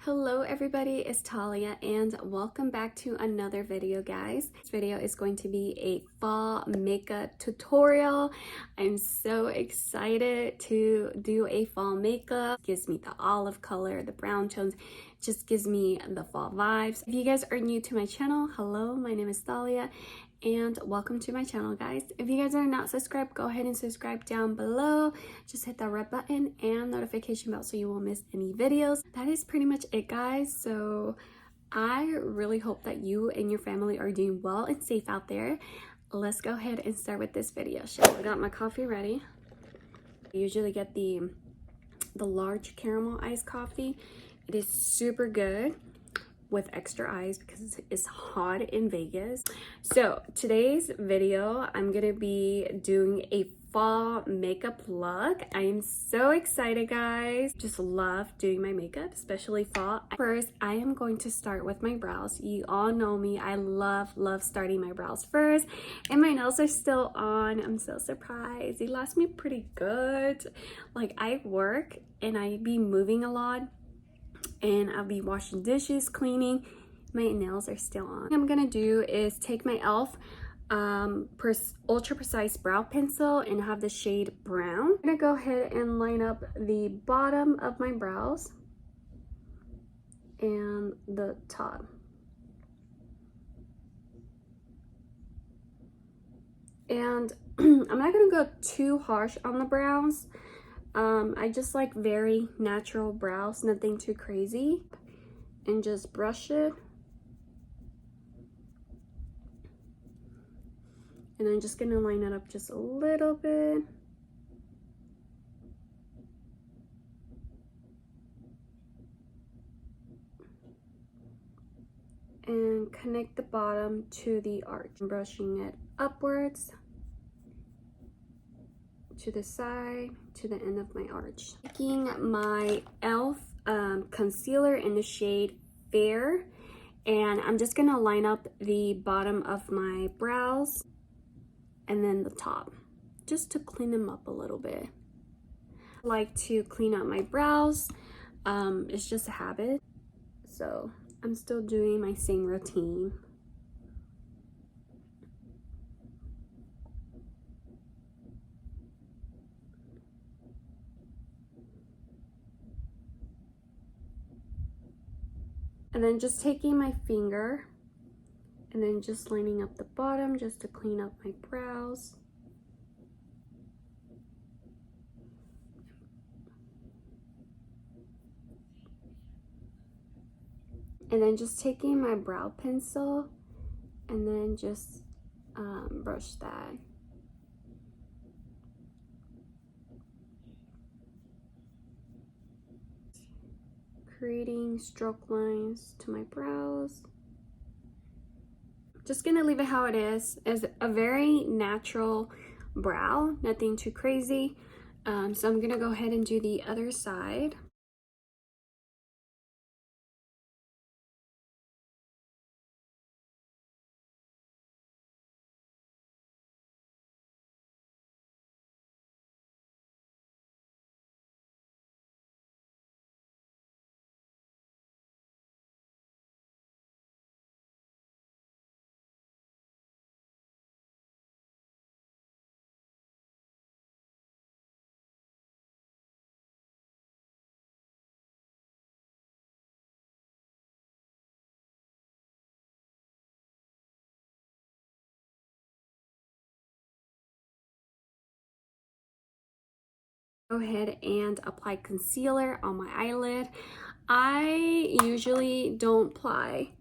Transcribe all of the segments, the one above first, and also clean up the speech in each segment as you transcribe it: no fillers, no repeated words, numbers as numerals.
Hello everybody, it's Talia and welcome back to another video, guys. This video is going to be a fall makeup tutorial. I'm so excited to do a fall makeup. It gives me the olive color, the brown tones, just gives me the fall vibes. If you guys are new to my channel, hello, my name is Talia and welcome to my channel, guys. If you guys are not subscribed, go ahead and subscribe down below. Just hit that red button and notification bell so you won't miss any videos. That is pretty much it, guys. So I really hope that you and your family are doing well and safe out there. Let's go ahead and start with this video. So I got my coffee ready. I usually get the large caramel iced coffee. It is super good with extra ice because it's hot in Vegas. So today's video, I'm gonna be doing a fall makeup look. I am so excited, guys. Just love doing my makeup, especially fall. First, I am going to start with my brows. You all know me, I love starting my brows first, and my nails are still on. I'm so surprised. They last me pretty good. Like, I work and I be moving a lot, and I'll be washing dishes, cleaning. My nails are still on. What I'm gonna do is take my e.l.f. Ultra Precise Brow Pencil and have the shade brown. I'm gonna go ahead and line up the bottom of my brows and the top. And I'm not gonna go too harsh on the brows. I just like very natural brows, nothing too crazy, and just brush it. And I'm just gonna line it up just a little bit. And connect the bottom to the arch. I'm brushing it upwards, to the side, to the end of my arch. Taking my e.l.f. Concealer in the shade Fair, and I'm just gonna line up the bottom of my brows and then the top, just to clean them up a little bit. I like to clean up my brows. It's just a habit, so I'm still doing my same routine. And then just taking my finger and then just lining up the bottom just to clean up my brows. And then just taking my brow pencil and then just brush that. Creating stroke lines to my brows. Just gonna leave it how it is as a very natural brow, nothing too crazy. So I'm gonna go ahead and do the other side. Go ahead and apply concealer on my eyelid. I usually don't apply.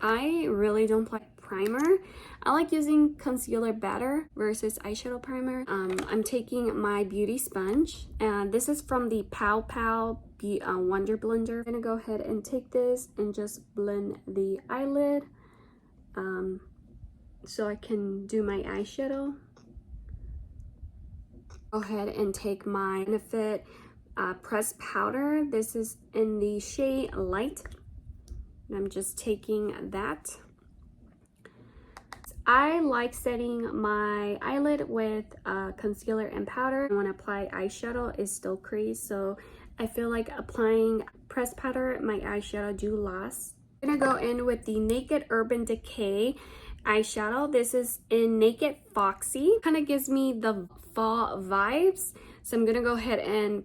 I really don't apply primer. I like using concealer better versus eyeshadow primer. I'm taking my beauty sponge, and this is from the Pow Pow Wonder Blender. I'm gonna go ahead and take this and just blend the eyelid so I can do my eyeshadow. Go ahead and take my Benefit pressed powder. This is in the shade Light. And I'm just taking that. I like setting my eyelid with concealer and powder. When I apply eyeshadow, it's still creased, so I feel like applying pressed powder, my eyeshadow do last. I'm gonna go in with the Naked Urban Decay eyeshadow. This is in Naked Foxy. Kind of gives me the fall vibes. So I'm gonna go ahead and,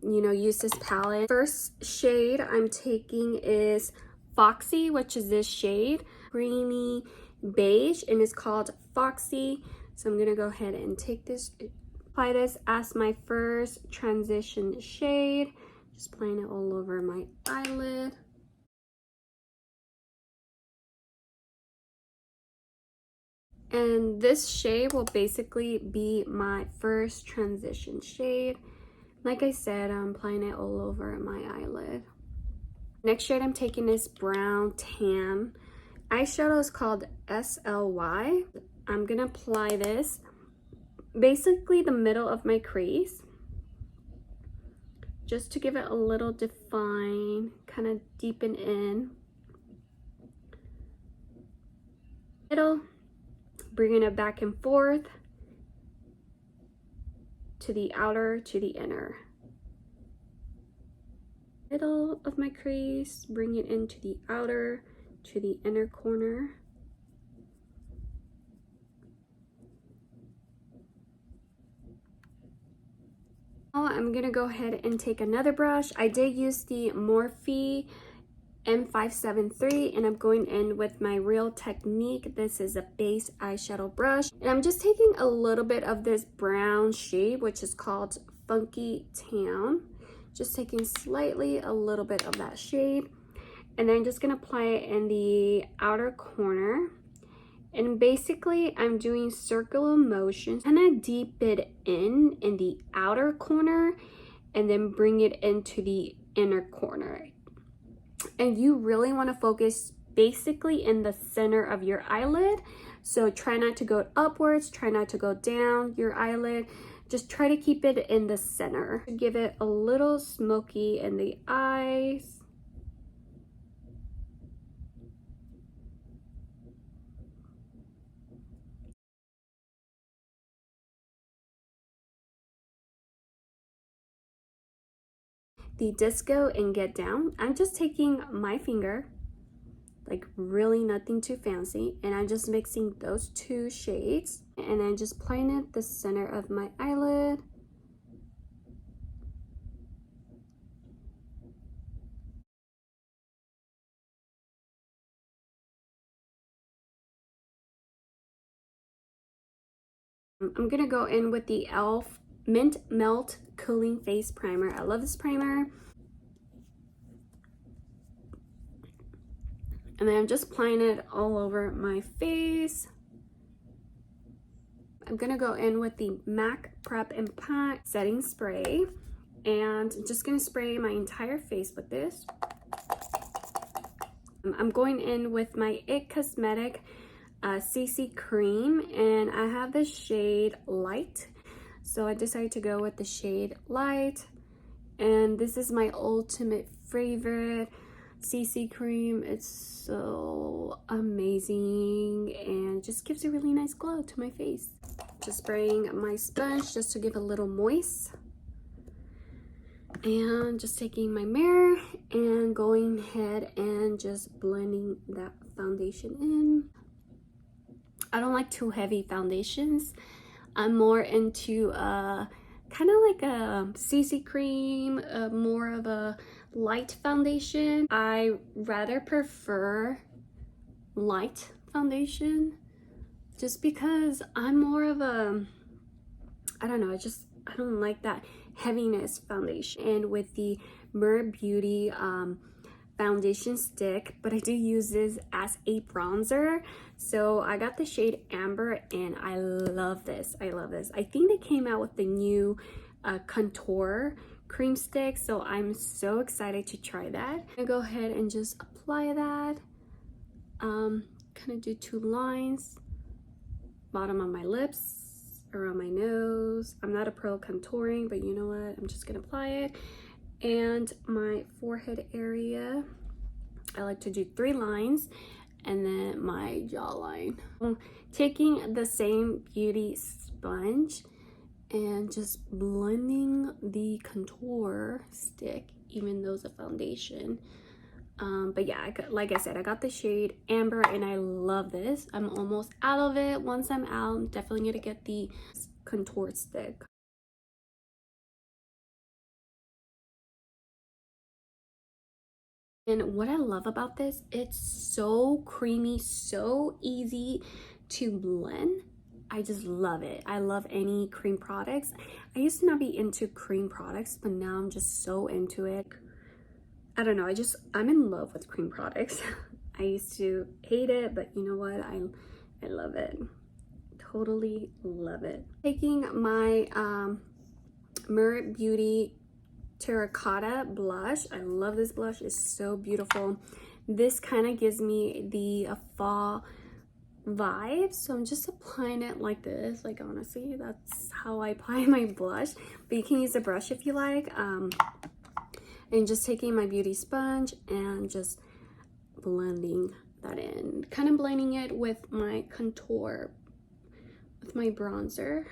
you know, use this palette. First shade I'm taking is Foxy, which is this shade, creamy beige, and it's called Foxy. So I'm gonna go ahead and take this, apply this as my first transition shade. Just applying it all over my eyelid. And this shade will basically be my first transition shade. Like I said, I'm applying it all over my eyelid. Next shade I'm taking is Brown Tan. Eyeshadow is called SLY. I'm gonna apply this basically the middle of my crease, just to give it a little define, kind of deepen in. Middle, bringing it back and forth to the outer, to the inner. Middle of my crease, bring it into the outer, to the inner corner. Now I'm gonna go ahead and take another brush. I did use the Morphe M573 and I'm going in with my Real Technique. This is a base eyeshadow brush. And I'm just taking a little bit of this brown shade, which is called Funky Town. Just taking slightly a little bit of that shade. And then just gonna apply it in the outer corner. And basically I'm doing circular motions, kind of deep it in the outer corner and then bring it into the inner corner. And you really want to focus basically in the center of your eyelid. So try not to go upwards, try not to go down your eyelid. Just try to keep it in the center. Give it a little smoky in the eyes. The Disco and Get Down, I'm just taking my finger, like really nothing too fancy, and I'm just mixing those two shades and then just applying it the center of my eyelid. I'm gonna go in with the e.l.f. Mint Melt Cooling Face Primer. I love this primer. And then I'm just applying it all over my face. I'm gonna go in with the MAC Prep and Pack Setting Spray. And I'm just gonna spray my entire face with this. I'm going in with my IT Cosmetic CC Cream, and I have the shade Light. So I decided to go with the shade Light. And this is my ultimate favorite CC cream. It's so amazing and just gives a really nice glow to my face. Just spraying my sponge just to give a little moist. And just taking my mirror and going ahead and just blending that foundation in. I don't like too heavy foundations. I'm more into kind of like a CC cream, more of a light foundation. I rather prefer light foundation just because I'm more of a, I don't know, I don't like that heaviness foundation. And with the Mer Beauty foundation stick, but I do use this as a bronzer. So I got the shade Amber and I love this. I love this. I think they came out with the new contour cream stick, so I'm so excited to try that. I'm gonna go ahead and just apply that. Kind of do two lines, bottom of my lips, around my nose. I'm not a pro contouring, but you know what? I'm just gonna apply it. And my forehead area, I like to do 3 lines, and then my jawline. Taking the same beauty sponge and just blending the contour stick, even though it's a foundation. But yeah, like I said, I got the shade Amber and I love this. I'm almost out of it. Once I'm out, I'm definitely gonna get the contour stick. And what I love about this, it's so creamy, so easy to blend. I just love it. I love any cream products. I used to not be into cream products, but now I'm just so into it. I don't know, I'm in love with cream products. I used to hate it, but you know what? I love it. Totally love it. Taking my Merit Beauty Terracotta blush. I love this blush. It's so beautiful. This kind of gives me the fall vibe, so I'm just applying it like this. Like, honestly, that's how I apply my blush, but you can use a brush if you like. And just taking my beauty sponge and just blending that in, kind of blending it with my contour, with my bronzer.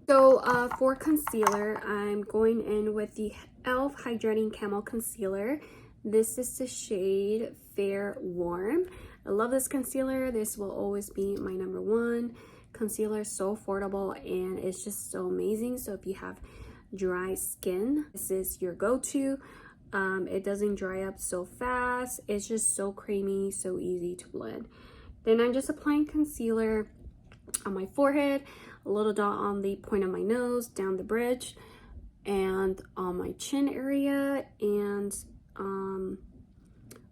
So for concealer, I'm going in with the e.l.f. Hydrating Camel Concealer. This is the shade Fair Warm. I love this concealer. This will always be my #1 concealer. So affordable and it's just so amazing. So if you have dry skin, this is your go-to. It doesn't dry up so fast. It's just so creamy, so easy to blend. Then I'm just applying concealer on my forehead, a little dot on the point of my nose, down the bridge, and on my chin area, and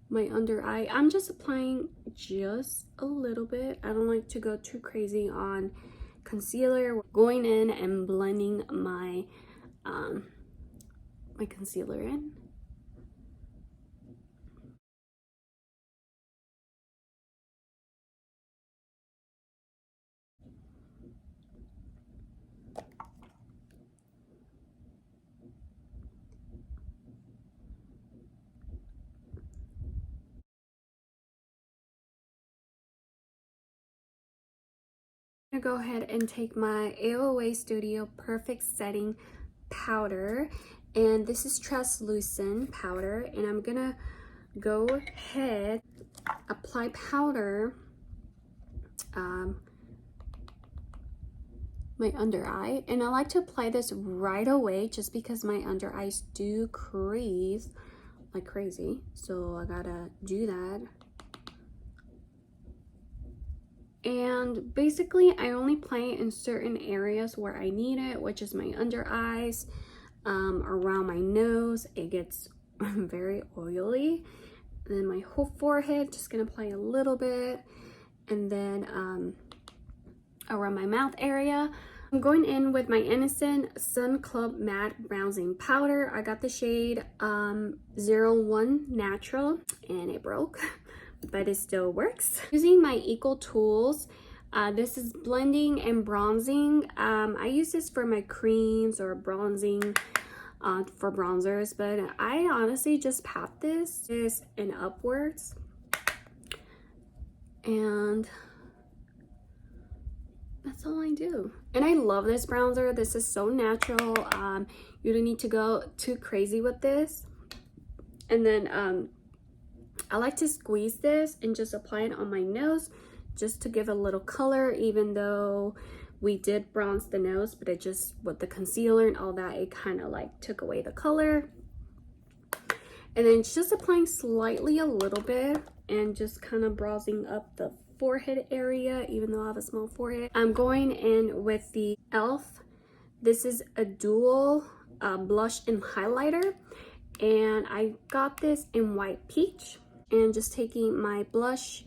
my under eye. I'm just applying just a little bit. I don't like to go too crazy on concealer. Going in and blending my my concealer in. I'm gonna go ahead and take my AOA Studio Perfect Setting Powder, and this is translucent powder, and I'm gonna go ahead, apply powder my under eye, and I like to apply this right away just because my under eyes do crease like crazy, so I gotta do that. And basically I only apply it in certain areas where I need it, which is my under eyes, around my nose. It gets very oily. And then my whole forehead, just gonna apply a little bit, and then around my mouth area. I'm going in with my Innocent Sun Club Matte Bronzing Powder. I got the shade 01 Natural, and it broke, but it still works. Using my Equal Tools, this is blending and bronzing. I use this for my creams or bronzing for bronzers, but I honestly just pat this and upwards, and that's all I do. And I love this bronzer. This is so natural. You don't need to go too crazy with this. And then I like to squeeze this and just apply it on my nose just to give a little color, even though we did bronze the nose, but it just, with the concealer and all that, it kind of like took away the color. And then just applying slightly a little bit and just kind of bronzing up the forehead area, even though I have a small forehead. I'm going in with the e.l.f. This is a dual blush and highlighter, and I got this in White Peach. And just taking my blush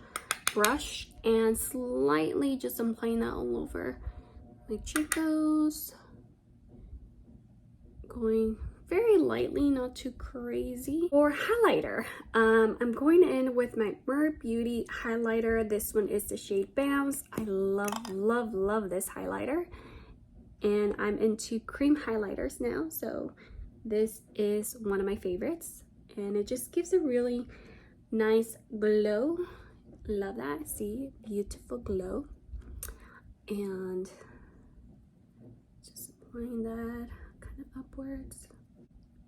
brush and slightly just applying that all over my cheekbones, going very lightly, not too crazy. For highlighter, I'm going in with my Merit Beauty highlighter. This one is the shade Bounce. I love this highlighter, and I'm into cream highlighters now, so this is one of my favorites, and it just gives a really nice glow. Love that. See, beautiful glow. And applying that kind of upwards.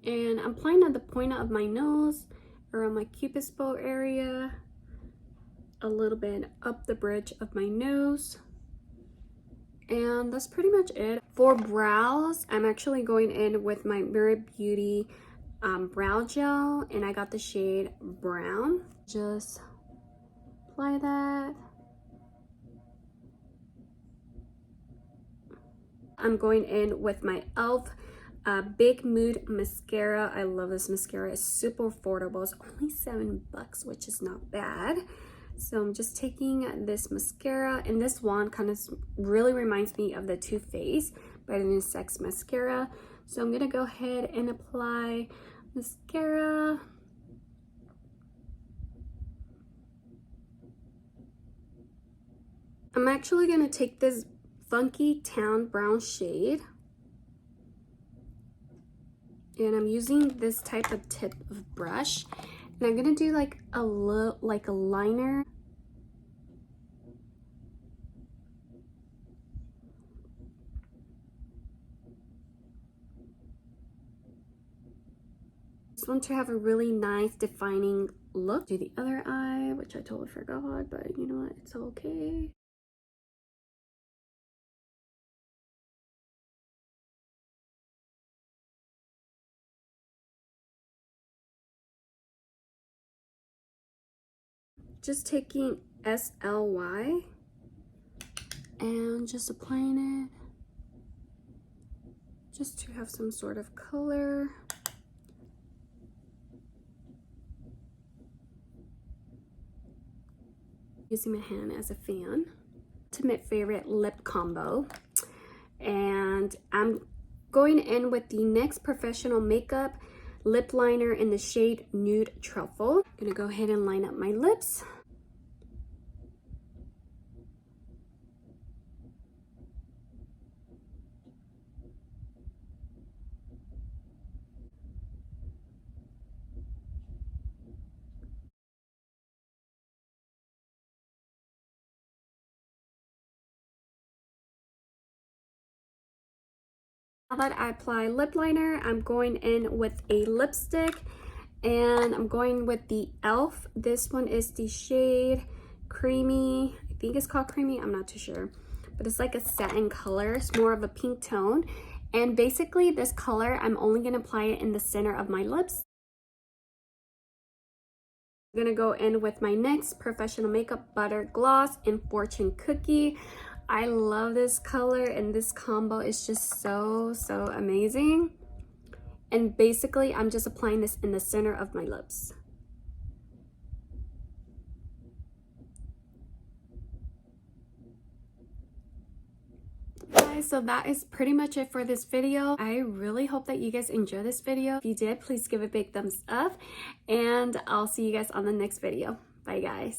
And I'm applying at the point of my nose, around my cupid's bow area, a little bit up the bridge of my nose. And that's pretty much it. For brows, I'm actually going in with my Mirror Beauty brow gel, and I got the shade brown. Just apply that. I'm going in with my e.l.f. Big Mood mascara. I love this mascara. It's super affordable. It's only $7, which is not bad. So I'm just taking this mascara, and this one kind of really reminds me of the Too Faced by the Unisex mascara. So I'm gonna go ahead and apply mascara. I'm actually gonna take this Funky Town brown shade, and I'm using this type of tip of brush, and I'm gonna do like a liner. Just want to have a really nice defining look. Do the other eye, which I totally forgot, but you know what, it's okay. Just taking SLY and just applying it just to have some sort of color. Using my hand as a fan. Ultimate favorite lip combo. And I'm going in with the NYX Professional Makeup lip liner in the shade Nude Truffle. I'm gonna go ahead and line up my lips. Now that I apply lip liner, I'm going in with a lipstick, and I'm going with the e.l.f. This one is the shade Creamy. I think it's called Creamy, I'm not too sure. But it's like a satin color. It's more of a pink tone. And basically this color, I'm only gonna apply it in the center of my lips. I'm gonna go in with my NYX Professional Makeup Butter Gloss in Fortune Cookie. I love this color, and this combo is just so amazing. And basically I'm just applying this in the center of my lips. Guys, so that is pretty much it for this video. I really hope that you guys enjoy this video. If you did, please give it a big thumbs up, and I'll see you guys on the next video. Bye guys.